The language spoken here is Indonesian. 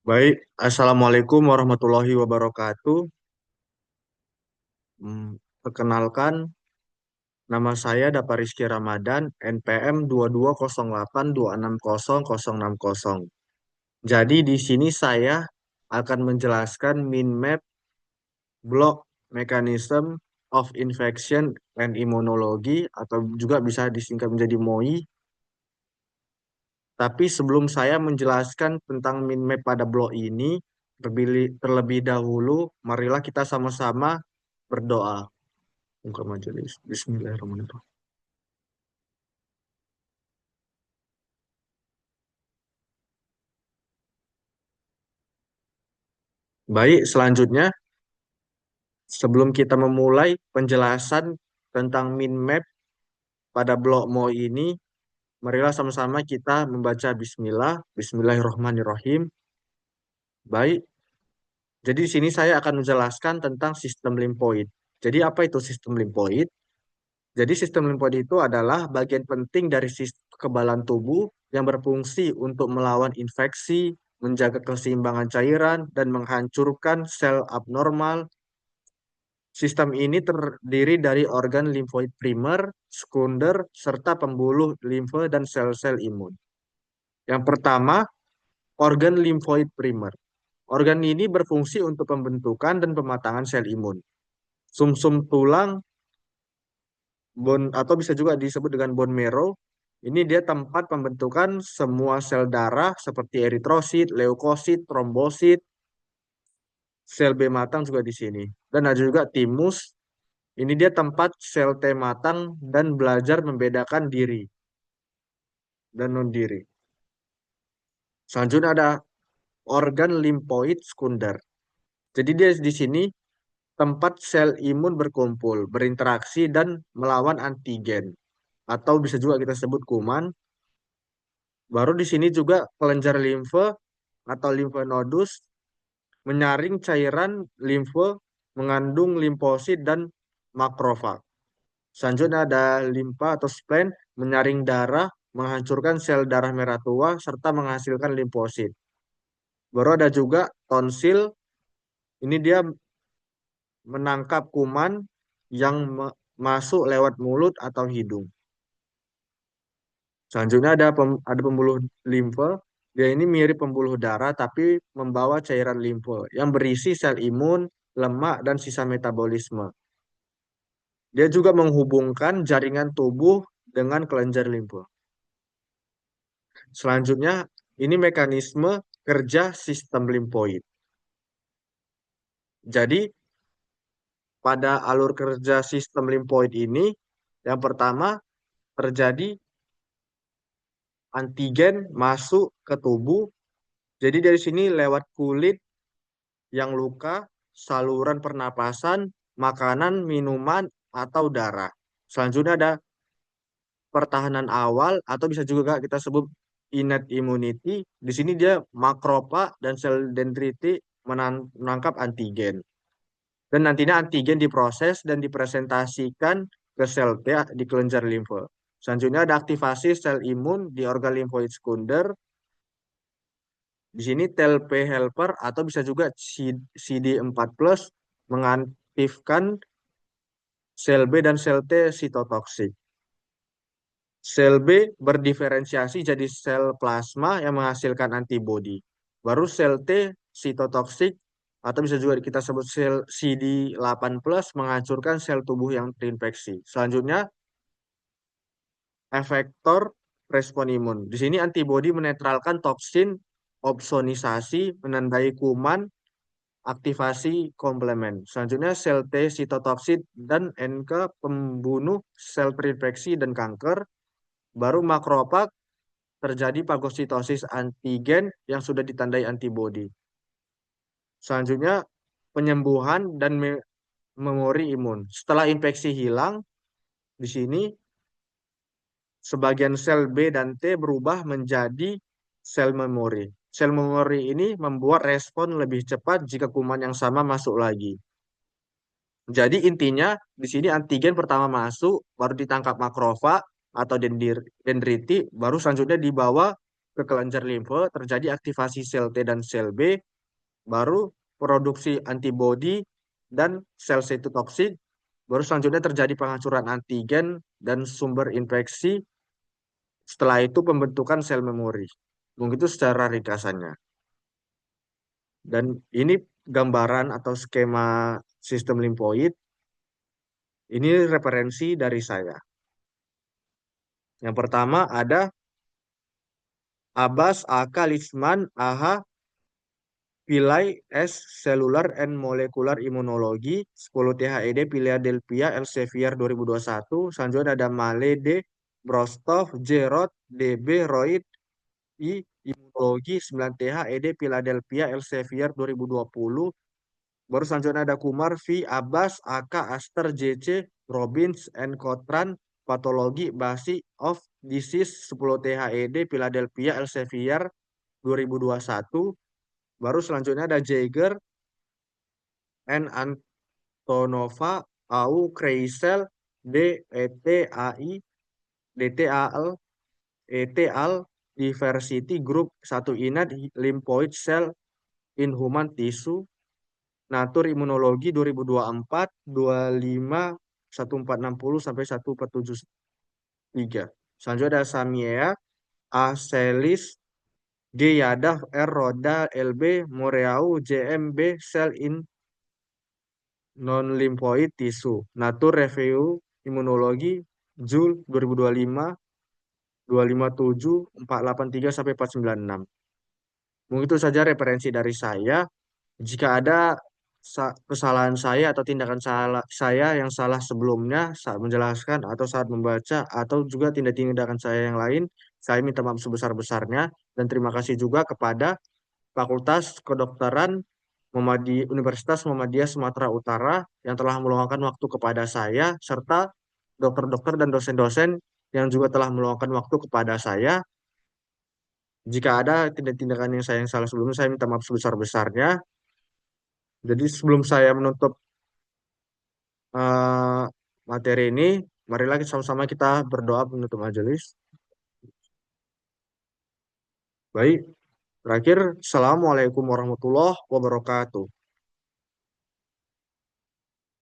Baik, Assalamualaikum warahmatullahi wabarakatuh. Perkenalkan, nama saya Dapa Rizky Ramadan, NPM 2208260060. Jadi di sini saya akan menjelaskan min map block mechanism of infection and immunology atau juga bisa disingkat menjadi MOI. Tapi sebelum saya menjelaskan tentang min map pada blok ini, terlebih dahulu, marilah kita sama-sama berdoa. Buka majelis. Bismillahirrahmanirrahim. Baik, selanjutnya sebelum kita memulai penjelasan tentang min map pada blok MO ini, marilah sama-sama kita membaca Bismillah. Bismillahirrahmanirrahim. Baik, jadi di sini saya akan menjelaskan tentang sistem limfoid. Jadi apa itu sistem limfoid? Jadi sistem limfoid itu adalah bagian penting dari sistem kekebalan tubuh yang berfungsi untuk melawan infeksi, menjaga keseimbangan cairan, dan menghancurkan sel abnormal. Sistem ini terdiri dari organ limfoid primer, sekunder, serta pembuluh limfe dan sel-sel imun. Yang pertama, organ limfoid primer. Organ ini berfungsi untuk pembentukan dan pematangan sel imun. Sumsum tulang bone atau bisa juga disebut dengan bone marrow. Ini dia tempat pembentukan semua sel darah seperti eritrosit, leukosit, trombosit, sel B matang juga di sini. Dan ada juga timus. Ini dia tempat sel T matang dan belajar membedakan diri dan non diri. Selanjutnya ada organ limfoid sekunder. Jadi dia di sini tempat sel imun berkumpul, berinteraksi dan melawan antigen atau bisa juga kita sebut kuman. Baru di sini juga kelenjar limfe atau limfonodus menyaring cairan limfe mengandung limfosit dan makrofag. Selanjutnya ada limpa atau spleen menyaring darah, menghancurkan sel darah merah tua serta menghasilkan limfosit. Baru ada juga tonsil, ini dia menangkap kuman yang masuk lewat mulut atau hidung. Selanjutnya ada pembuluh limfe. Dia ini mirip pembuluh darah tapi membawa cairan limfe yang berisi sel imun, lemak, dan sisa metabolisme. Dia juga menghubungkan jaringan tubuh dengan kelenjar limfe. Selanjutnya, ini mekanisme kerja sistem limfoid. Jadi, pada alur kerja sistem limfoid ini, yang pertama terjadi antigen masuk ke tubuh. Jadi dari sini lewat kulit yang luka, saluran pernapasan, makanan, minuman, atau darah. Selanjutnya ada pertahanan awal atau bisa juga kita sebut innate immunity. Di sini dia makrofa dan sel dendriti menangkap antigen. Dan nantinya antigen diproses dan dipresentasikan ke sel T di kelenjar limfe. Selanjutnya ada aktivasi sel imun di organ limfoid sekunder. Di sini TLP helper atau bisa juga CD4 plus mengaktifkan sel B dan sel T sitotoksik. Sel B berdiferensiasi jadi sel plasma yang menghasilkan antibodi. Baru sel T sitotoksik atau bisa juga kita sebut sel CD8 plus menghancurkan sel tubuh yang terinfeksi. Selanjutnya, efektor respon imun. Di sini antibodi menetralkan toksin, opsonisasi, menandai kuman, aktivasi komplement. Selanjutnya, sel T sitotoksit dan NK pembunuh sel terinfeksi dan kanker. Baru makrofag terjadi fagositosis antigen yang sudah ditandai antibodi. Selanjutnya, penyembuhan dan memori imun. Setelah infeksi hilang, di sini sebagian sel B dan T berubah menjadi sel memori. Sel memori ini membuat respon lebih cepat jika kuman yang sama masuk lagi. Jadi intinya di sini antigen pertama masuk, baru ditangkap makrofag atau dendriti, baru selanjutnya dibawa ke kelenjar limfe, terjadi aktivasi sel T dan sel B, baru produksi antibodi dan sel sitotoksik, baru selanjutnya terjadi penghancuran antigen dan sumber infeksi, setelah itu pembentukan sel memori. Begitu secara ringkasannya. Dan ini gambaran atau skema sistem limfoid, ini referensi dari saya. Yang pertama ada Abbas A.K. Lisman A.H. Pillai S. Cellular and Molecular Immunology 10 THED Philadelphia Elsevier 2021. Selanjutnya ada Male D. Brostov J. Roth D.B. Royd I. Imunologi 9 THED Philadelphia Elsevier 2020. Baru selanjutnya ada Kumar V. Abbas AK Aster JC Robbins and Cotran Patologi Basi of Disease 10 THED Philadelphia Elsevier 2021. Baru selanjutnya ada Jaeger and Antonova AU Kreisel D ET AI DT AL ET AL Diversity Group 1 Inat Lymphoid Cell in Human Tissue Natur Imunologi 2024 25 1460 sampai 1473. Selanjutnya ada Samia A Selis G Yadav R Roda LB Moreau JMB Cell in Non-Lymphoid Tissue Natur Review Imunologi Jul 2025 257 483 sampai 496. Mungkin itu saja referensi dari saya. Jika ada kesalahan saya atau tindakan salah saya yang salah sebelumnya saat menjelaskan atau saat membaca atau juga tindakan saya yang lain, saya minta maaf sebesar-besarnya dan terima kasih juga kepada Fakultas Kedokteran Universitas Muhammadiyah Sumatera Utara yang telah meluangkan waktu kepada saya serta dokter-dokter dan dosen-dosen yang juga telah meluangkan waktu kepada saya. Jika ada tindakan yang saya yang salah sebelumnya, saya minta maaf sebesar-besarnya. Jadi sebelum saya menutup eh, materi ini, marilah sama-sama kita berdoa menutup majelis. Baik, terakhir, Assalamualaikum warahmatullahi wabarakatuh.